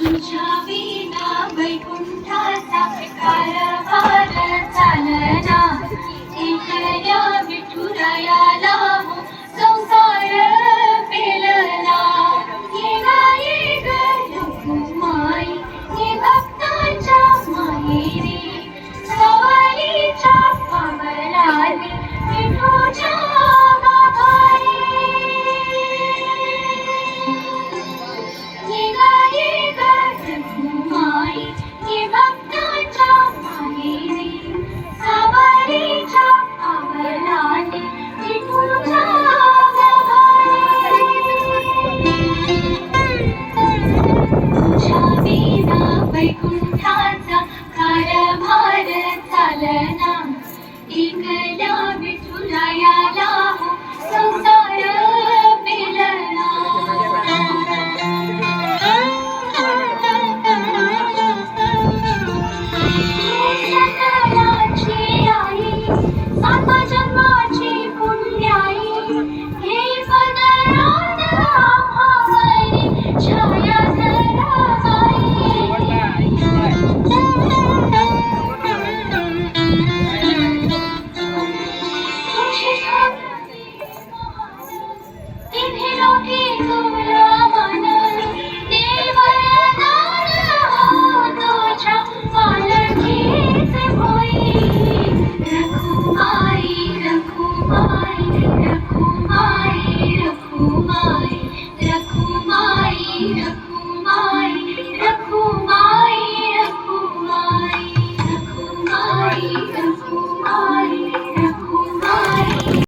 तुझ्या विना वैकुंठाचा कारभार चालना, एकल्या विठुरायाला संसार पेलना. ये ग रखुमाई, ये भक्तांच्या माहेरी, सवारीच्या पावलाने विठूच्या गाभारी. ये ग रखुमाई, ये भक्तांच्या माहेरी, सवारीच्या पावलाने विठूच्या गाभारी. तुझ्या विना वैकुंठाचा कारभार चालना, एकल्या विठुराया